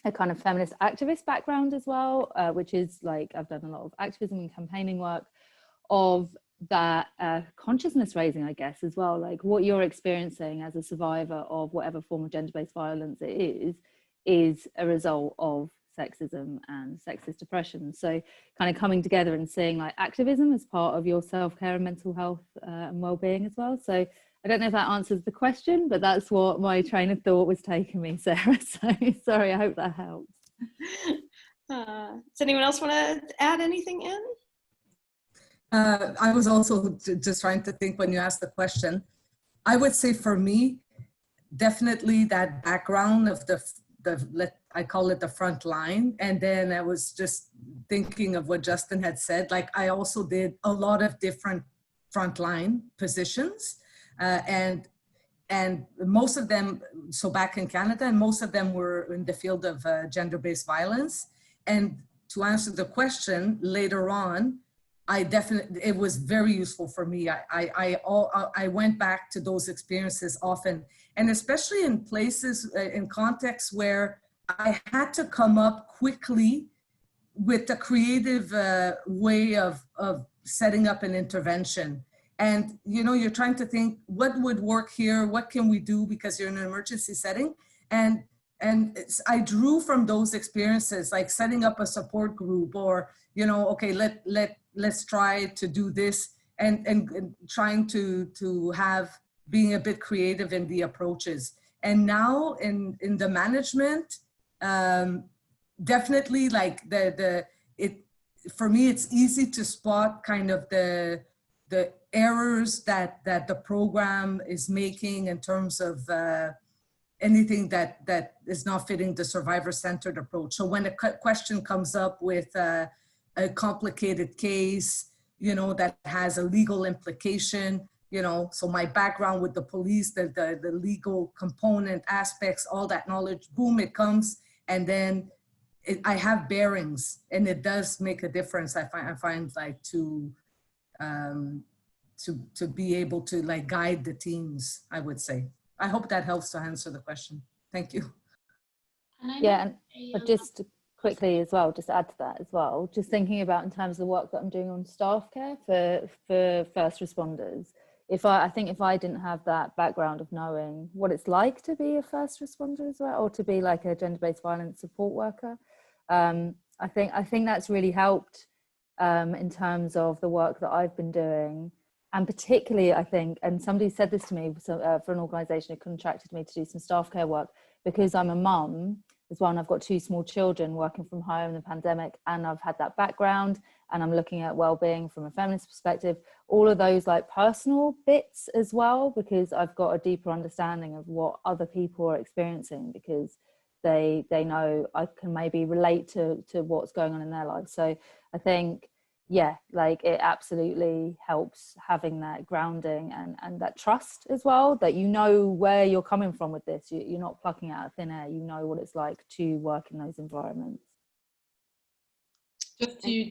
a kind of feminist activist background as well, which is like, I've done a lot of activism and campaigning work of that consciousness raising, I guess, as well, like what you're experiencing as a survivor of whatever form of gender-based violence it is a result of sexism and sexist oppression. So kind of coming together and seeing like activism as part of your self-care and mental health and well-being as well. So I don't know if that answers the question, but that's what my train of thought was taking me, Sarah. So sorry, I hope that helps. Does anyone else want to add anything in? I was also just trying to think when you asked the question. I would say for me, definitely that background of I call it the front line. And then I was just thinking of what Justin had said. Like I also did a lot of different frontline positions, and most of them, so back in Canada, and most of them were in the field of gender-based violence. And to answer the question later on, it was very useful for me. I went back to those experiences often, and especially in places, in contexts where I had to come up quickly with a creative way of setting up an intervention. And, you know, you're trying to think what would work here, what can we do, because you're in an emergency setting. And I drew from those experiences, like setting up a support group, or, you know, okay, let's try to do this, and trying to have, being a bit creative in the approaches. And now in the management, definitely, like for me, it's easy to spot kind of the errors that the program is making in terms of anything that is not fitting the survivor-centered approach. So when a question comes up with a complicated case, you know, that has a legal implication, you know, so my background with the police, the legal component aspects, all that knowledge, boom, it comes, and then I have bearings, and it does make a difference. I find like to be able to like guide the teams, I would say. I hope that helps to answer the question. Thank you. Yeah, and just quickly as well, just to add to that as well, just thinking about in terms of the work that I'm doing on staff care for first responders. I think if I didn't have that background of knowing what it's like to be a first responder as well, or to be like a gender-based violence support worker, I think that's really helped in terms of the work that I've been doing. And particularly, I think, and somebody said this to me, for an organisation who contracted me to do some staff care work, because I'm a mum as well, and I've got 2 small children working from home in the pandemic, and I've had that background, and I'm looking at well-being from a feminist perspective, all of those like personal bits as well, because I've got a deeper understanding of what other people are experiencing, because they know I can maybe relate to what's going on in their lives. So I think, yeah, like it absolutely helps having that grounding and that trust as well, that you know where you're coming from with this. You're not plucking out of thin air. You know what it's like to work in those environments.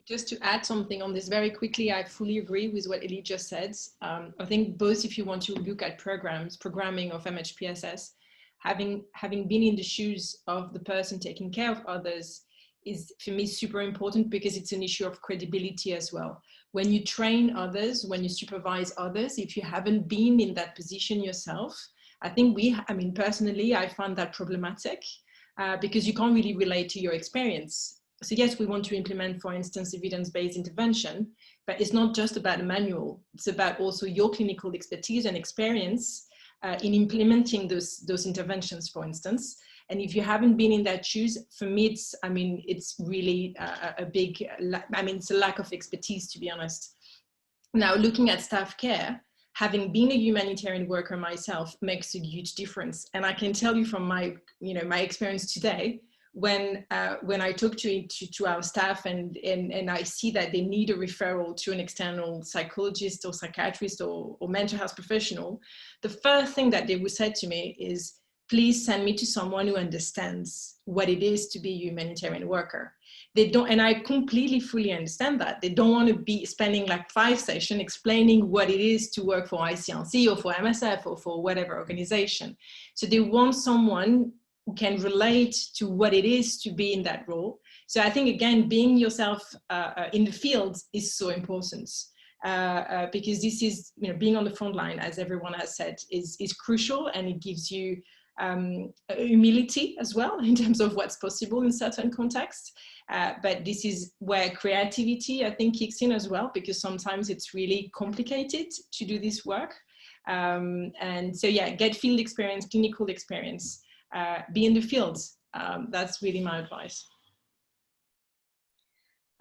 Just to add something on this very quickly, I fully agree with what Ellie just said. I think both, if you want to look at programming of MHPSS, having been in the shoes of the person taking care of others is, for me, super important, because it's an issue of credibility as well. When you train others, when you supervise others, if you haven't been in that position yourself, I think personally, I find that problematic because you can't really relate to your experience. So yes, we want to implement, for instance, evidence-based intervention, but it's not just about a manual. It's about also your clinical expertise and experience in implementing those interventions, for instance. And if you haven't been in that shoes, for me, it's really a big, it's a lack of expertise, to be honest. Now, looking at staff care, having been a humanitarian worker myself makes a huge difference. And I can tell you from my experience today, when I talk to our staff and I see that they need a referral to an external psychologist or psychiatrist or mental health professional, the first thing that they would say to me is, please send me to someone who understands what it is to be a humanitarian worker. They don't, and I completely, fully understand that. They don't want to be spending like 5 sessions explaining what it is to work for ICRC or for MSF or for whatever organization. So they want someone who can relate to what it is to be in that role. So I think, again, being yourself in the field is so important. Because this is, being on the front line, as everyone has said, is crucial, and it gives you humility as well in terms of what's possible in certain contexts. But this is where creativity, I think, kicks in as well, because sometimes it's really complicated to do this work. And so, yeah, get field experience, clinical experience, be in the field. That's really my advice.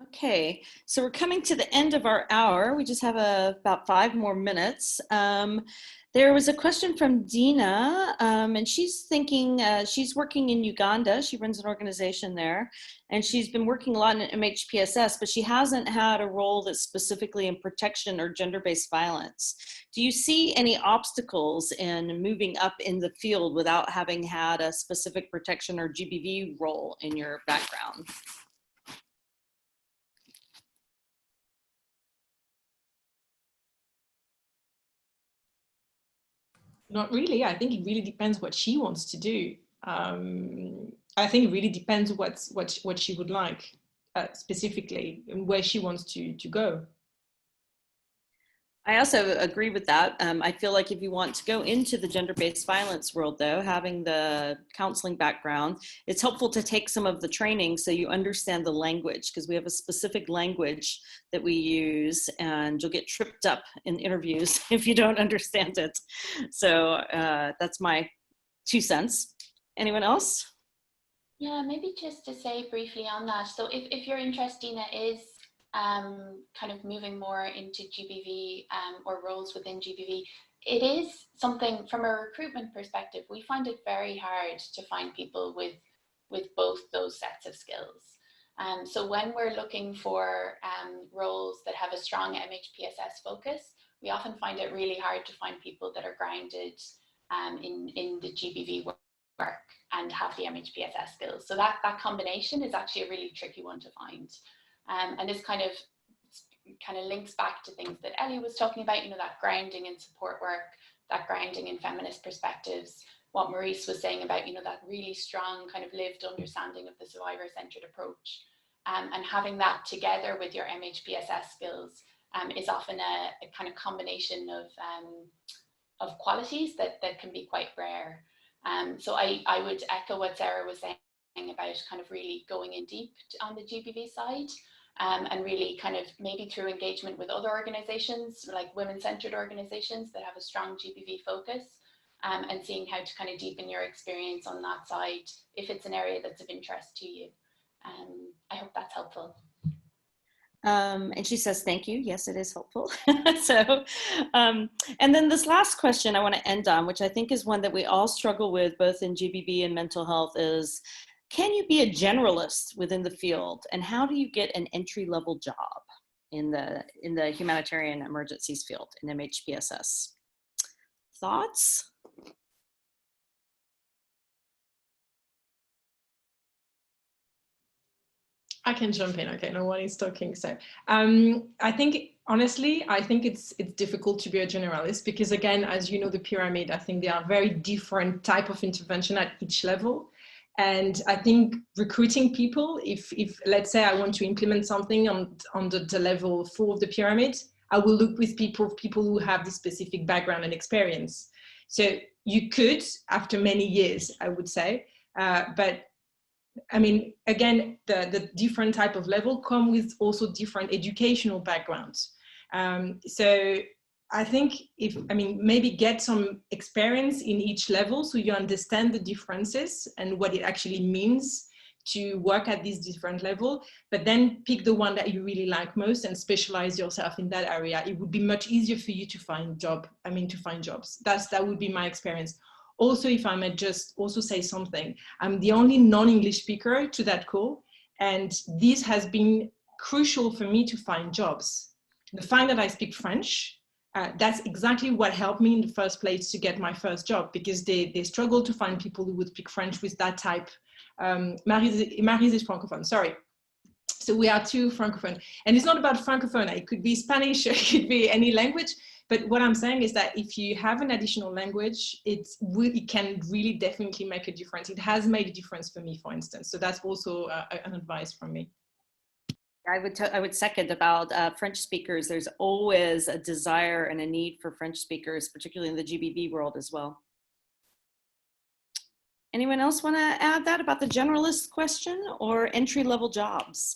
Okay, so we're coming to the end of our hour. We just have about 5 more minutes. There was a question from Dina, and she's thinking, she's working in Uganda. She runs an organization there, and she's been working a lot in MHPSS, but she hasn't had a role that's specifically in protection or gender-based violence. Do you see any obstacles in moving up in the field without having had a specific protection or GBV role in your background? Not really. I think it really depends what she wants to do. I think it really depends what she would like specifically and where she wants to go. I also agree with that. I feel like if you want to go into the gender-based violence world, though, having the counseling background, it's helpful to take some of the training so you understand the language, because we have a specific language that we use, and you'll get tripped up in interviews if you don't understand it. So that's my 2 cents. Anyone else? Yeah, maybe just to say briefly on that. So if your interest, Dina, is kind of moving more into GBV or roles within GBV, it is something from a recruitment perspective, we find it very hard to find people with both those sets of skills. So when we're looking for roles that have a strong MHPSS focus, we often find it really hard to find people that are grounded in the GBV work and have the MHPSS skills. So that combination is actually a really tricky one to find. And this kind of links back to things that Ellie was talking about, you know, that grounding in support work, that grounding in feminist perspectives, what Maurice was saying about, you know, that really strong kind of lived understanding of the survivor-centered approach. And having that together with your MHPSS skills is often a kind of combination of qualities that can be quite rare. So I would echo what Sarah was saying about kind of really going in deep on the GBV side. And really kind of maybe through engagement with other organizations, like women-centered organizations that have a strong GBV focus, and seeing how to kind of deepen your experience on that side, if it's an area that's of interest to you. I hope that's helpful. And she says, thank you. Yes, it is helpful. So, and then this last question I want to end on, which I think is one that we all struggle with, both in GBV and mental health, is, can you be a generalist within the field? And how do you get an entry-level job in the humanitarian emergencies field in MHPSS? Thoughts? I can jump in. Okay, no one is talking. So I think, honestly, I think it's difficult to be a generalist because, again, as you know, the pyramid, I think there are very different type of intervention at each level. And I think recruiting people, if let's say I want to implement something on the level 4 of the pyramid, I will look with people who have this specific background and experience. So you could, after many years, I would say, but I mean, again, the different type of level come with also different educational backgrounds. So I think maybe get some experience in each level so you understand the differences and what it actually means to work at this different level, but then pick the one that you really like most and specialize yourself in that area. It would be much easier for you to find jobs. That would be my experience. Also, if I may just also say something, I'm the only non-English speaker to that call, and this has been crucial for me to find jobs. The fact that I speak French, that's exactly what helped me in the first place to get my first job, because they struggle to find people who would speak French with that type. Maryse is Francophone, sorry. So we are 2 Francophone. And it's not about Francophone, it could be Spanish, it could be any language. But what I'm saying is that if you have an additional language, it can really definitely make a difference. It has made a difference for me, for instance. So that's also an advice from me. I would second about French speakers. There's always a desire and a need for French speakers, particularly in the GBV world as well. Anyone else want to add that about the generalist question or entry-level jobs?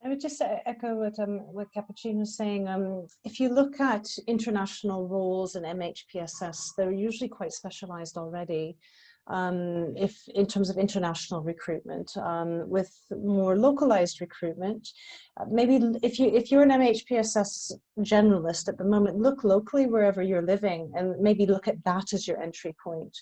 I would just echo what Capucine was saying. If you look at international roles in MHPSS, they're usually quite specialized already. If in terms of international recruitment, with more localized recruitment, maybe if you're an MHPSS generalist at the moment, look locally wherever you're living, and maybe look at that as your entry point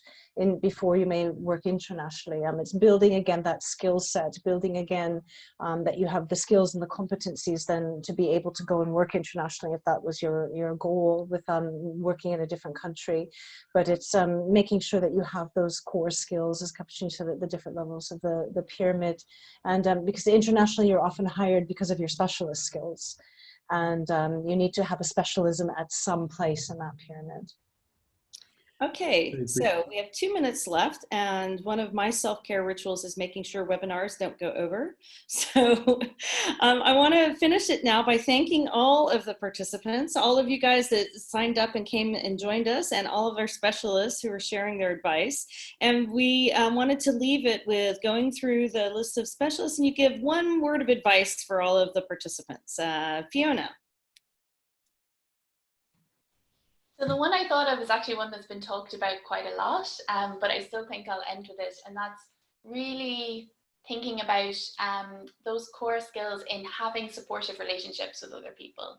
before you may work internationally. It's building again that skill set, building again that you have the skills and the competencies then to be able to go and work internationally if that was your goal with working in a different country. But it's making sure that you have those core skills, as Capucine said, at the different levels of the pyramid. And because internationally you're often hired because of your specialist skills. And you need to have a specialism at some place in that pyramid. Okay, so we have 2 minutes left, and one of my self-care rituals is making sure webinars don't go over. So I want to finish it now by thanking all of the participants, all of you guys that signed up and came and joined us, and all of our specialists who are sharing their advice. And we wanted to leave it with going through the list of specialists, and you give one word of advice for all of the participants. Fiona. So the one I thought of is actually one that's been talked about quite a lot, but I still think I'll end with it, and that's really thinking about those core skills in having supportive relationships with other people.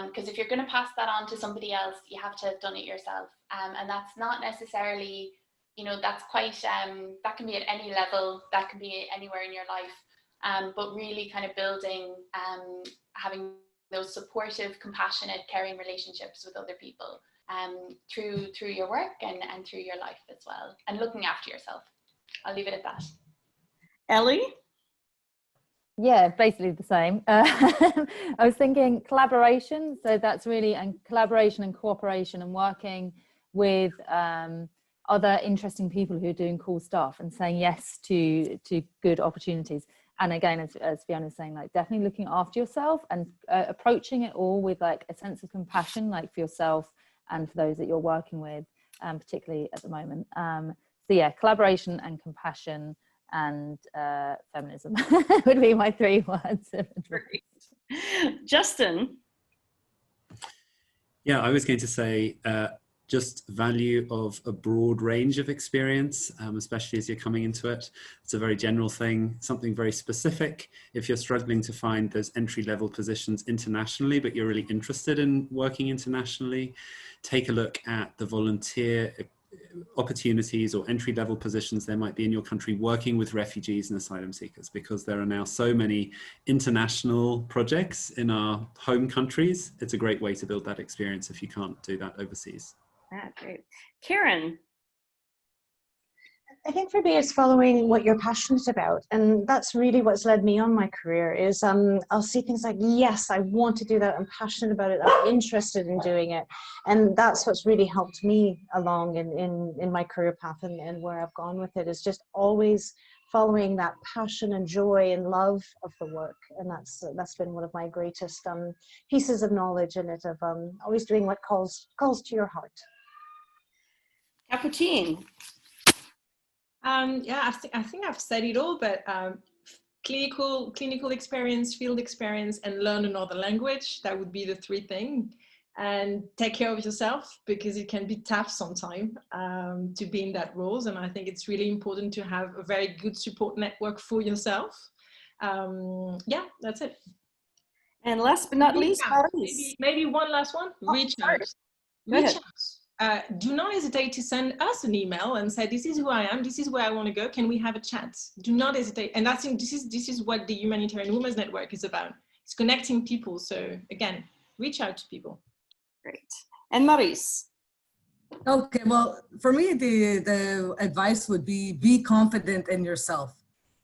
Because if you're going to pass that on to somebody else, you have to have done it yourself, and that's not necessarily, you know, that's quite, that can be at any level, that can be anywhere in your life, but really kind of building, having those supportive, compassionate, caring relationships with other people through your work and through your life as well, and looking after yourself. I'll leave it at that. Ellie? Yeah, basically the same. I was thinking collaboration. So that's really, and collaboration and cooperation and working with other interesting people who are doing cool stuff and saying yes to good opportunities. And again, as Fiona's saying, like definitely looking after yourself and approaching it all with like a sense of compassion, like for yourself and for those that you're working with, particularly at the moment. So yeah, collaboration and compassion and feminism would be my 3 words. Justin? Yeah, I was going to say just value of a broad range of experience, especially as you're coming into it. It's a very general thing, something very specific. If you're struggling to find those entry-level positions internationally, but you're really interested in working internationally, take a look at the volunteer opportunities or entry-level positions there might be in your country working with refugees and asylum seekers, because there are now so many international projects in our home countries. It's a great way to build that experience if you can't do that overseas. Great. Karen? I think for me, it's following what you're passionate about. And that's really what's led me on my career is I'll see things like, yes, I want to do that. I'm passionate about it. I'm interested in doing it. And that's what's really helped me along in my career path and where I've gone with it, is just always following that passion and joy and love of the work. And that's been one of my greatest pieces of knowledge in it, of always doing what calls to your heart. Capucine? Yeah, I think I've said it all, but clinical experience, field experience, and learn another language. That would be the 3 things. And take care of yourself, because it can be tough sometimes to be in that roles. And I think it's really important to have a very good support network for yourself. Yeah, that's it. And last but not least, maybe one last one. Reach out. Reach out. Do not hesitate to send us an email and say, this is who I am, this is where I want to go, can we have a chat? Do not hesitate. And that's this is what the Humanitarian Women's Network is about. It's connecting people. So again, reach out to people. Great. And Maurice? Okay, well, for me, the advice would be confident in yourself,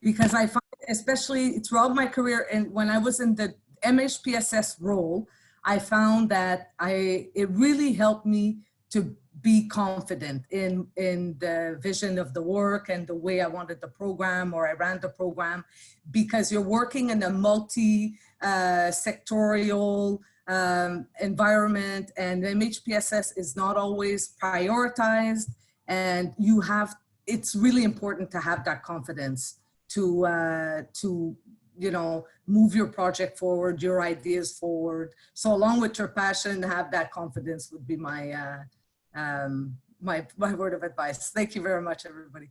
because I find, especially throughout my career, and when I was in the MHPSS role, I found that it really helped me to be confident in the vision of the work and the way I wanted the program, or I ran the program, because you're working in a multi-sectorial environment, and MHPSS is not always prioritized, and it's really important to have that confidence to you know, move your project forward, your ideas forward. So along with your passion, have that confidence would be my my word of advice. Thank you very much, everybody.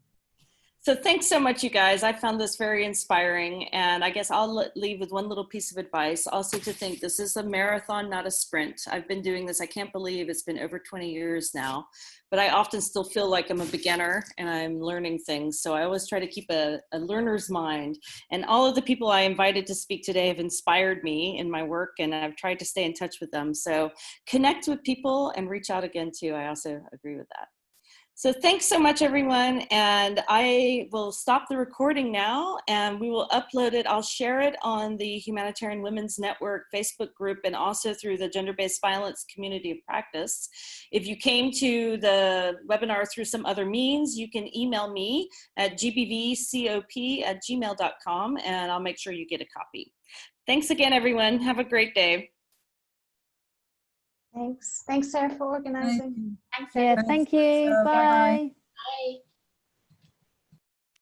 So thanks so much, you guys. I found this very inspiring, and I guess I'll leave with one little piece of advice. Also to think this is a marathon, not a sprint. I've been doing this, I can't believe it's been over 20 years now, but I often still feel like I'm a beginner and I'm learning things. So I always try to keep a learner's mind, and all of the people I invited to speak today have inspired me in my work, and I've tried to stay in touch with them. So connect with people and reach out again too. I also agree with that. So thanks so much, everyone. And I will stop the recording now and we will upload it. I'll share it on the Humanitarian Women's Network Facebook group and also through the Gender-Based Violence Community of Practice. If you came to the webinar through some other means, you can email me at gbvcop@gmail.com and I'll make sure you get a copy. Thanks again, everyone. Have a great day. Thanks. Thanks, Sarah, for organizing. Thanks, Yeah, thank you. Bye.